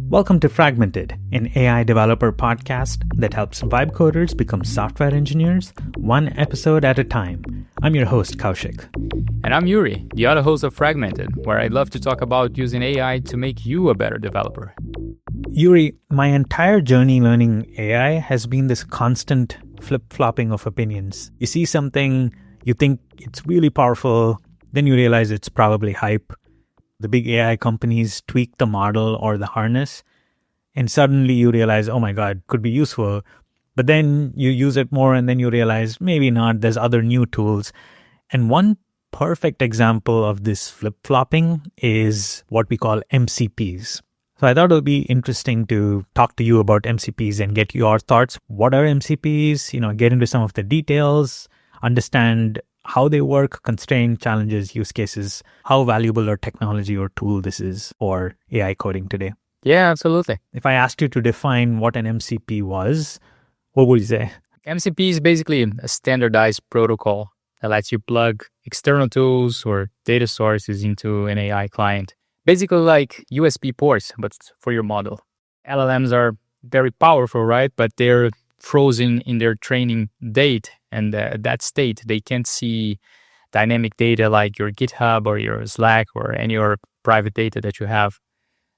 Welcome to Fragmented, an AI developer podcast that helps vibe coders become software engineers, one episode at a time. I'm your host, Kaushik. And I'm Yuri, the other host of Fragmented, where I love to talk about using AI to make you a better developer. Yuri, my entire journey learning AI has been this constant flip-flopping of opinions. You see something, you think it's really powerful, then you realize it's probably hype. The big AI companies tweak the model or the harness, and suddenly you realize, oh my God, could be useful. But then you use it more and then you realize maybe not, there's other new tools. And one perfect example of this flip-flopping is what we call MCPs. So I thought it would be interesting to talk to you about MCPs and get your thoughts. What are MCPs? Get into some of the details, understand how they work, constraints, challenges, use cases, how valuable or technology or tool this is for AI coding today. Yeah, absolutely. If I asked you to define what an MCP was, what would you say? MCP is basically a standardized protocol that lets you plug external tools or data sources into an AI client. Basically like USB ports, but for your model. LLMs are very powerful, right? But they're frozen in their training date. And that state, they can't see dynamic data like your GitHub or your Slack or any other private data that you have.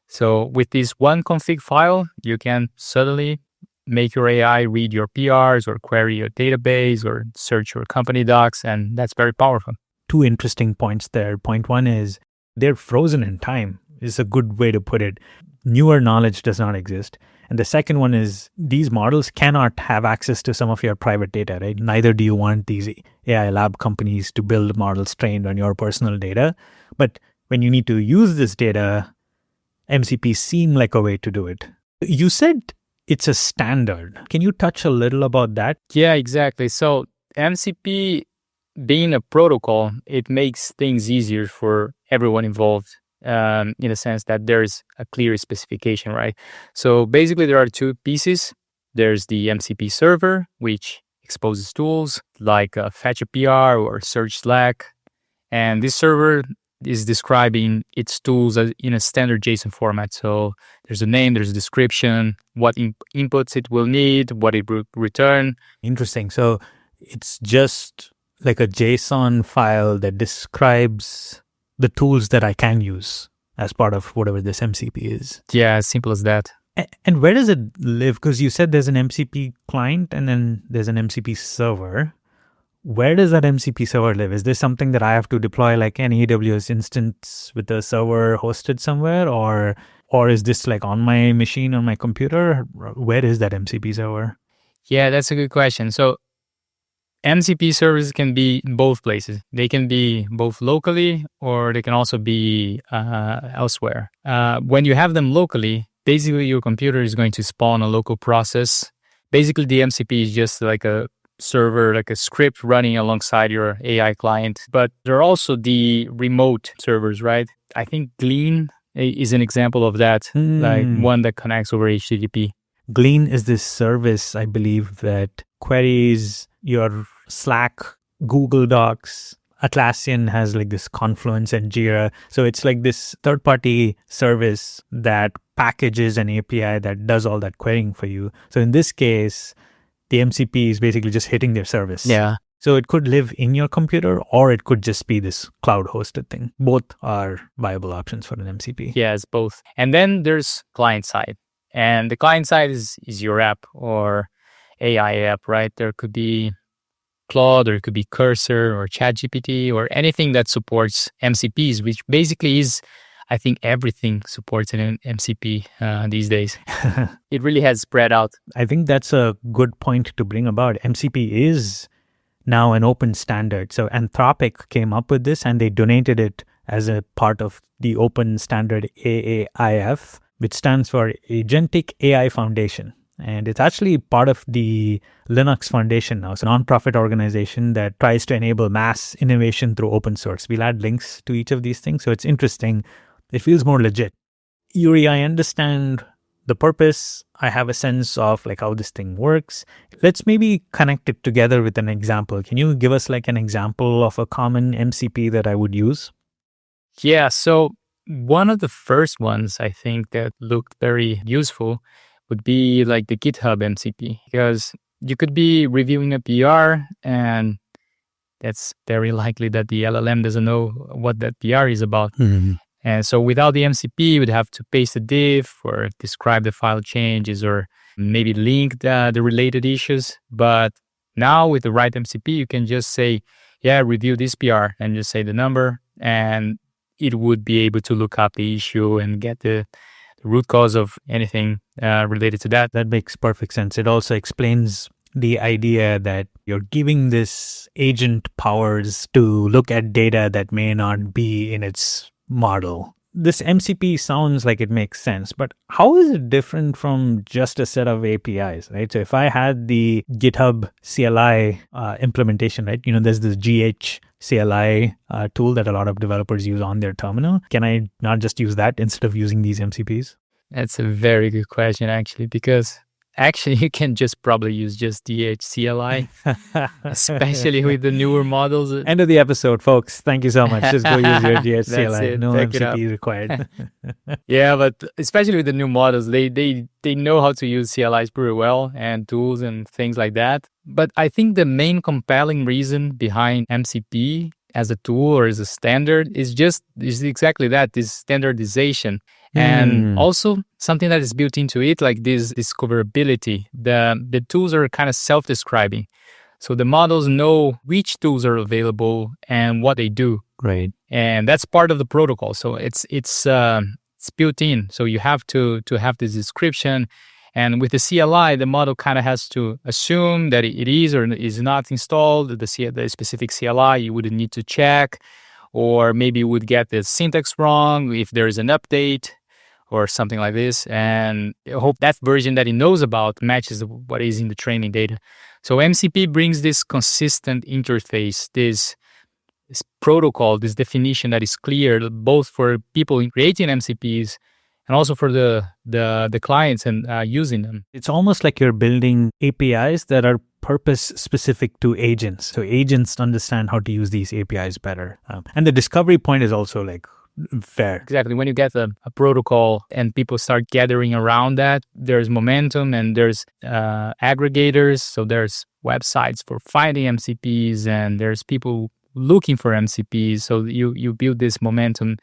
So with this one config file, you can suddenly make your AI read your PRs or query your database or search your company docs. And that's very powerful. Two interesting points there. Point one is they're frozen in time is a good way to put it. Newer knowledge does not exist. And the second one is these models cannot have access to some of your private data, right? Neither do you want these AI lab companies to build models trained on your personal data. But when you need to use this data, MCPs seem like a way to do it. You said it's a standard. Can you touch a little about that? Yeah, exactly. So MCP being a protocol, it makes things easier for everyone involved. In a sense that there's a clear specification, right? So basically there are two pieces. There's the MCP server, which exposes tools like fetch a PR or search Slack. And this server is describing its tools in a standard JSON format. So there's a name, there's a description, what inputs it will need, what it will return. Interesting. So it's just like a JSON file that describes the tools that I can use as part of whatever this MCP is. Yeah, as simple as that. And where does it live? Because you said there's an MCP client and then there's an MCP server. Where does that MCP server live? Is this something that I have to deploy like an AWS instance with the server hosted somewhere? Or is this like on my machine, on my computer? Where is that MCP server? Yeah, that's a good question. So MCP servers can be in both places. They can be both locally or they can also be elsewhere. When you have them locally, basically your computer is going to spawn a local process. Basically, the MCP is just like a server, like a script running alongside your AI client. But there are also the remote servers, right? I think Glean is an example of that, like one that connects over HTTP. Glean is this service, I believe, that queries your Slack, Google Docs. Atlassian has like this Confluence and Jira. So it's like this third-party service that packages an API that does all that querying for you. So in this case, the MCP is basically just hitting their service. Yeah. So it could live in your computer or it could just be this cloud-hosted thing. Both are viable options for an MCP. Yeah, it's both. And then there's client side. And the client side is your app or AI app, right? There could be Claude or it could be Cursor or ChatGPT or anything that supports MCPs, which basically is, I think everything supports an MCP these days. It really has spread out. I think that's a good point to bring about. MCP is now an open standard. So Anthropic came up with this and they donated it as a part of the open standard AAIF, which stands for Agentic AI Foundation. And it's actually part of the Linux Foundation now. It's a nonprofit organization that tries to enable mass innovation through open source. We'll add links to each of these things. So it's interesting. It feels more legit. Yuri, I understand the purpose. I have a sense of like how this thing works. Let's maybe connect it together with an example. Can you give us like an example of a common MCP that I would use? Yeah, so One of the first ones I think that looked very useful would be like the GitHub MCP, because you could be reviewing a PR and that's very likely that the LLM doesn't know what that PR is about. Mm-hmm. And so without the MCP, you would have to paste a diff or describe the file changes or maybe link the related issues. But now with the right MCP, you can just say, yeah, review this PR and just say the number, and it would be able to look up the issue and get the root cause of anything related to that. That makes perfect sense. It also explains the idea that you're giving this agent powers to look at data that may not be in its model. This MCP sounds like it makes sense, but how is it different from just a set of APIs, right? So if I had the GitHub CLI implementation, right, there's this GH CLI tool that a lot of developers use on their terminal. Can I not just use that instead of using these MCPs? That's a very good question, actually, because actually you can just probably use just GH CLI, especially with the newer models. End of the episode, folks. Thank you so much. Just go use your GH CLI. No Pick MCP required. Yeah, but especially with the new models, they know how to use CLIs pretty well and tools and things like that. But I think the main compelling reason behind MCP as a tool or as a standard is exactly that, this standardization. And also something that is built into it, like this discoverability. The tools are kind of self-describing. So the models know which tools are available and what they do. Right. And that's part of the protocol. So it's built in. So you have to have this description. And with the CLI, the model kind of has to assume that it is or is not installed. The specific CLI, you would need to check, or maybe you would get the syntax wrong if there is an update or something like this. And I hope that version that it knows about matches what is in the training data. So MCP brings this consistent interface, this protocol, this definition that is clear, both for people creating MCPs and also for the clients and using them. It's almost like you're building APIs that are purpose-specific to agents. So agents understand how to use these APIs better. And the discovery point is also like fair. Exactly. When you get a protocol and people start gathering around that, there's momentum and there's aggregators. So there's websites for finding MCPs and there's people looking for MCPs. So you build this momentum.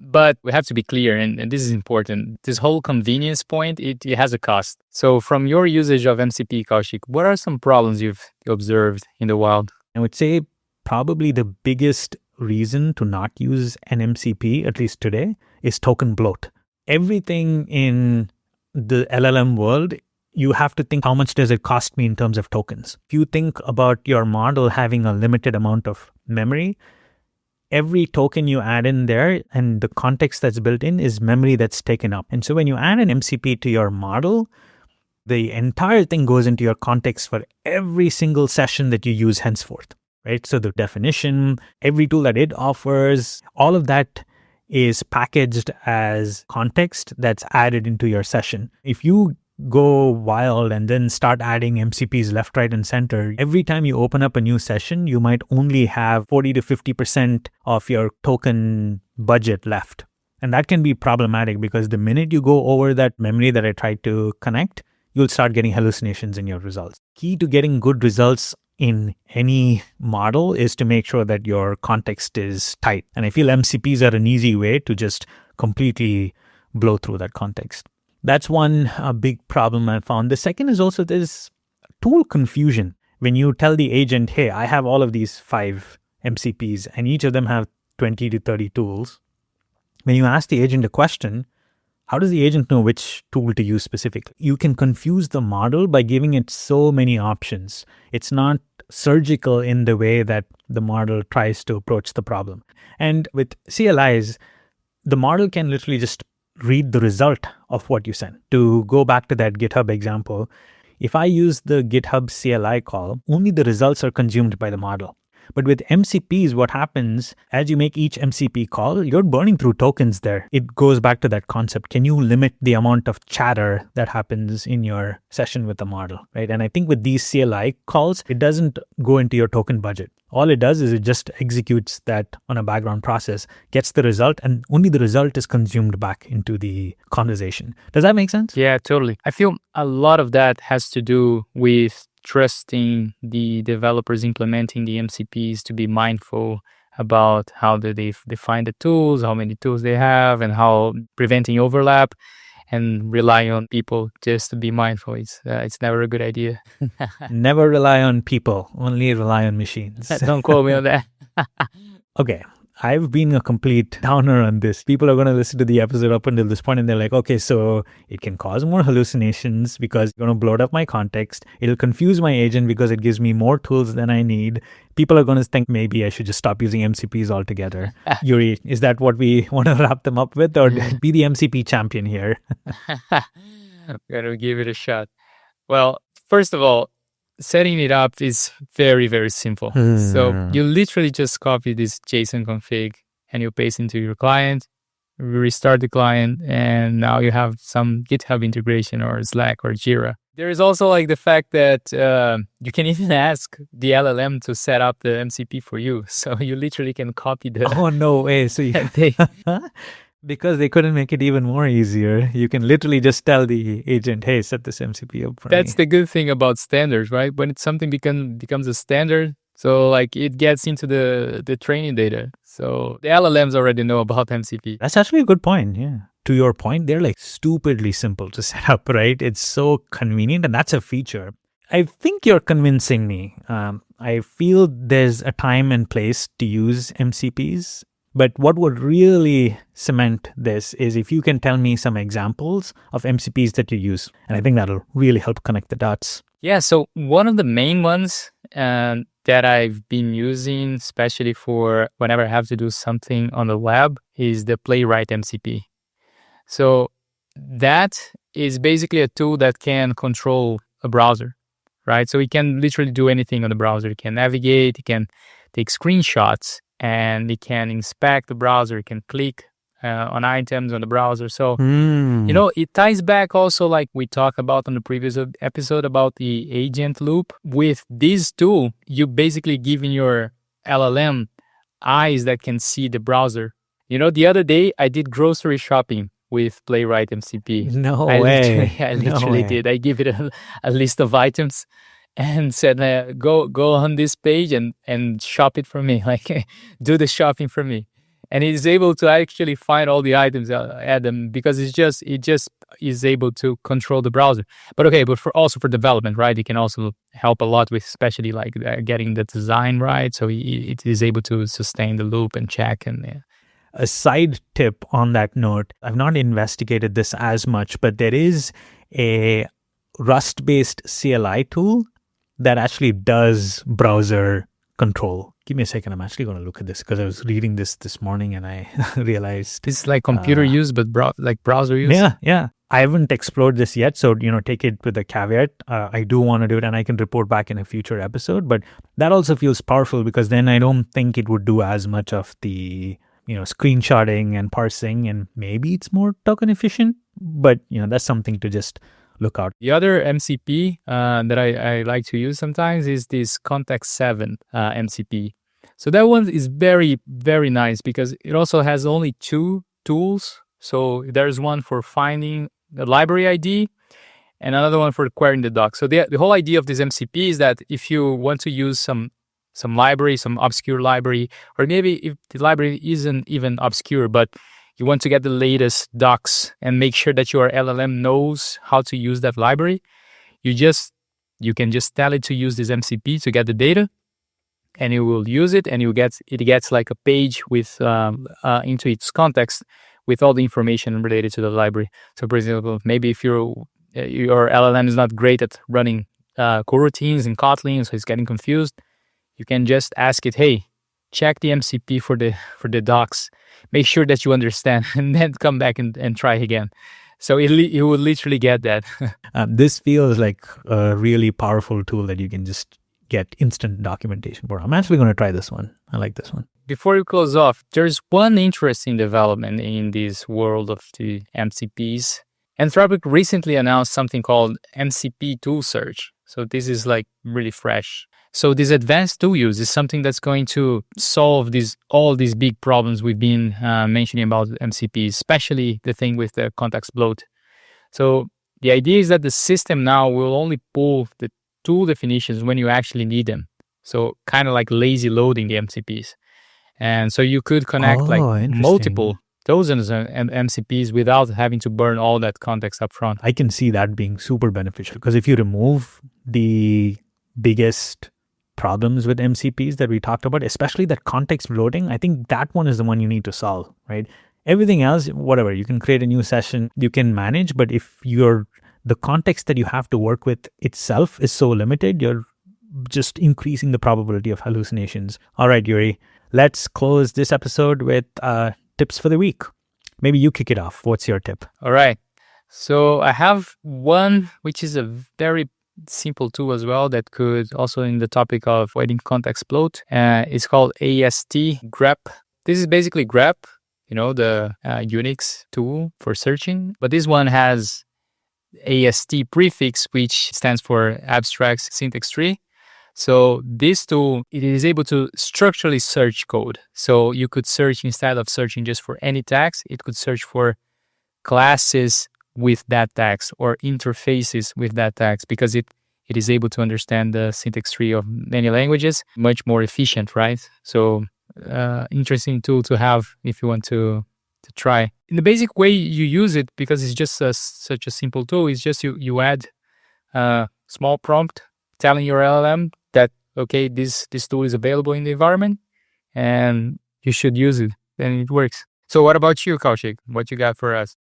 But we have to be clear, and this is important. This whole convenience point, it has a cost. So from your usage of MCP, Kaushik, what are some problems you've observed in the wild? I would say probably the biggest reason to not use an MCP, at least today, is token bloat. Everything in the LLM world, you have to think, how much does it cost me in terms of tokens? If you think about your model having a limited amount of memory, every token you add in there and the context that's built in is memory that's taken up. And so when you add an MCP to your model, the entire thing goes into your context for every single session that you use henceforth, right? So the definition, every tool that it offers, all of that is packaged as context that's added into your session. If you go wild and then start adding MCPs left, right, and center, every time you open up a new session, you might only have 40 to 50% of your token budget left. And that can be problematic because the minute you go over that memory that I tried to connect, you'll start getting hallucinations in your results. Key to getting good results in any model is to make sure that your context is tight. And I feel MCPs are an easy way to just completely blow through that context. That's one big problem I found. The second is also this tool confusion. When you tell the agent, hey, I have all of these 5 MCPs and each of them have 20 to 30 tools. When you ask the agent a question, how does the agent know which tool to use specifically? You can confuse the model by giving it so many options. It's not surgical in the way that the model tries to approach the problem. And with CLIs, the model can literally just read the result of what you send. To go back to that GitHub example, if I use the GitHub CLI call, only the results are consumed by the model. But with MCPs, what happens as you make each MCP call, you're burning through tokens there. It goes back to that concept. Can you limit the amount of chatter that happens in your session with the model, right? And I think with these CLI calls, it doesn't go into your token budget. All it does is it just executes that on a background process, gets the result, and only the result is consumed back into the conversation. Does that make sense? Yeah, totally. I feel a lot of that has to do with trusting the developers implementing the MCPs to be mindful about how they define the tools, how many tools they have, and how preventing overlap, and relying on people just to be mindful. It's never a good idea. Never rely on people, only rely on machines. Don't quote me on that. Okay, I've been a complete downer on this. People are going to listen to the episode up until this point and they're like, okay, so it can cause more hallucinations because it's going to bloat up my context. It'll confuse my agent because it gives me more tools than I need. People are going to think maybe I should just stop using MCPs altogether. Yuri, is that what we want to wrap them up with, or be the MCP champion here? I'm going to give it a shot. Well, first of all, setting it up is very, very simple. So you literally just copy this JSON config and you paste into your client, restart the client, and now you have some GitHub integration or Slack or Jira. There is also like the fact that you can even ask the LLM to set up the MCP for you. So you literally can copy the... Oh, no way. So you... Because they couldn't make it even more easier, you can literally just tell the agent, hey, set this MCP up for me. That's the good thing about standards, right? When it's something becomes a standard, so like it gets into the training data. So the LLMs already know about MCP. That's actually a good point, yeah. To your point, they're like stupidly simple to set up, right? It's so convenient, and that's a feature. I think you're convincing me. I feel there's a time and place to use MCPs. But what would really cement this is if you can tell me some examples of MCPs that you use. And I think that'll really help connect the dots. Yeah, so one of the main ones that I've been using, especially for whenever I have to do something on the web, is the Playwright MCP. So that is basically a tool that can control a browser, right? So it can literally do anything on the browser. It can navigate, it can take screenshots, and it can inspect the browser, it can click on items on the browser. So, you know, it ties back also like we talked about on the previous episode about the agent loop. With this tool, you basically giving your LLM eyes that can see the browser. You know, the other day I did grocery shopping with Playwright MCP. I literally did. I give it a list of items and said, go on this page and shop it for me, like do the shopping for me. And it is able to actually find all the items, add them, because it just is able to control the browser. But also for development, right? It can also help a lot with, especially like getting the design right. So it is able to sustain the loop and check. And a side tip on that note, I've not investigated this as much, but there is a Rust-based CLI tool that actually does browser control. Give me a second. I'm actually going to look at this because I was reading this morning and I realized it's like computer use, but like browser use. Yeah. I haven't explored this yet, so take it with a caveat. I do want to do it, and I can report back in a future episode. But that also feels powerful because then I don't think it would do as much of the screenshotting and parsing, and maybe it's more token efficient. But that's something to just look out. The other MCP that I like to use sometimes is this Context 7 MCP. So that one is very, very nice because it also has only 2 tools. So there's one for finding the library ID and another one for querying the doc. So the whole idea of this MCP is that if you want to use some library, some obscure library, or maybe if the library isn't even obscure, but you want to get the latest docs and make sure that your LLM knows how to use that library, you can just tell it to use this MCP to get the data, and it will use it, and it gets like a page with into its context with all the information related to the library. So, for example, maybe if your LLM is not great at running coroutines in Kotlin, so it's getting confused, you can just ask it, hey, check the MCP for the docs. Make sure that you understand, and then come back and try again. So it will literally get that. This feels like a really powerful tool that you can just get instant documentation for. I'm actually going to try this one. I like this one. Before you close off, there's one interesting development in this world of the MCPs. Anthropic recently announced something called MCP tool search. So this is like really fresh. So this advanced tool use is something that's going to solve all these big problems we've been mentioning about MCPs, especially the thing with the context bloat. So the idea is that the system now will only pull the tool definitions when you actually need them. So kind of like lazy loading the MCPs. And so you could connect multiple dozens of MCPs without having to burn all that context up front. I can see that being super beneficial because if you remove the biggest problems with MCPs that we talked about, especially that context bloating, I think that one is the one you need to solve, right? Everything else, whatever, you can create a new session, you can manage, but if the context that you have to work with itself is so limited, you're just increasing the probability of hallucinations. All right, Yuri, let's close this episode with tips for the week. Maybe you kick it off. What's your tip? All right. So I have one, which is a very simple tool as well that could also in the topic of avoiding context bloat. It's called AST grep. This is basically grep, the Unix tool for searching. But this one has AST prefix, which stands for abstract syntax tree. So this tool, it is able to structurally search code. So you could search, instead of searching just for any tags, it could search for classes with that tags or interfaces with that tags, because it is able to understand the syntax tree of many languages, much more efficient, right? So interesting tool to have if you want to try. In the basic way you use it, because it's just such a simple tool, is just you add a small prompt telling your LLM that, okay, this tool is available in the environment and you should use it, and it works. So what about you, Kaushik? What you got for us?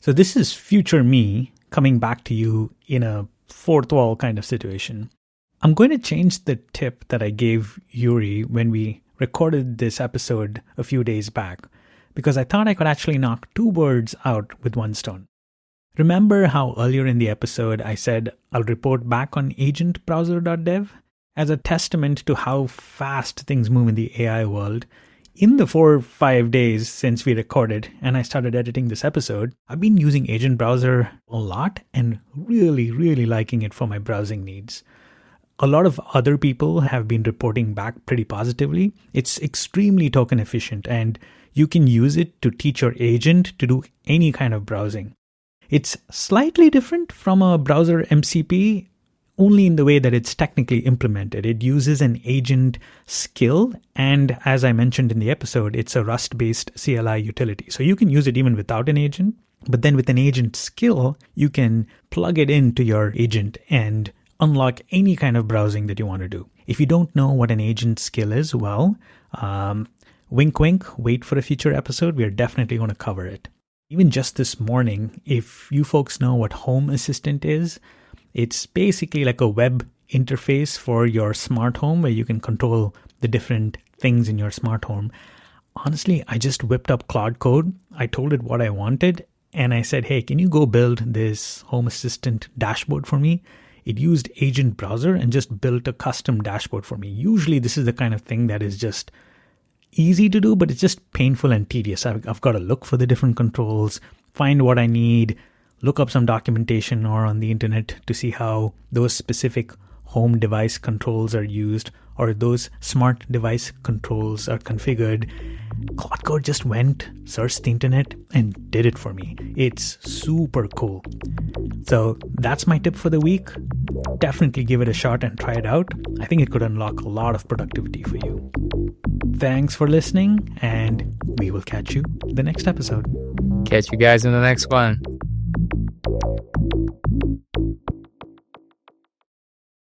So this is future me coming back to you in a fourth wall kind of situation. I'm going to change the tip that I gave Yuri when we recorded this episode a few days back, because I thought I could actually knock two birds out with one stone. Remember how earlier in the episode I said I'll report back on agentbrowser.dev? As a testament to how fast things move in the AI world, in the 4 or 5 days since we recorded and I started editing this episode, I've been using Agent Browser a lot and really, really liking it for my browsing needs. A lot of other people have been reporting back pretty positively. It's extremely token efficient and you can use it to teach your agent to do any kind of browsing. It's slightly different from a browser MCP, only in the way that it's technically implemented. It uses an agent skill, and as I mentioned in the episode, it's a Rust-based CLI utility. So you can use it even without an agent, but then with an agent skill, you can plug it into your agent and unlock any kind of browsing that you want to do. If you don't know what an agent skill is, well, wink wink, wait for a future episode. We're definitely going to cover it. Even just this morning, if you folks know what Home Assistant is, it's basically like a web interface for your smart home where you can control the different things in your smart home. Honestly, I just whipped up Claude Code. I told it what I wanted and I said, hey, can you go build this Home Assistant dashboard for me? It used Agent Browser and just built a custom dashboard for me. Usually this is the kind of thing that is just easy to do, but it's just painful and tedious. I've got to look for the different controls, find what I need, look up some documentation or on the internet to see how those specific home device controls are used or those smart device controls are configured. Claude Code just went, searched the internet, and did it for me. It's super cool. So that's my tip for the week. Definitely give it a shot and try it out. I think it could unlock a lot of productivity for you. Thanks for listening, and we will catch you in the next episode. Catch you guys in the next one.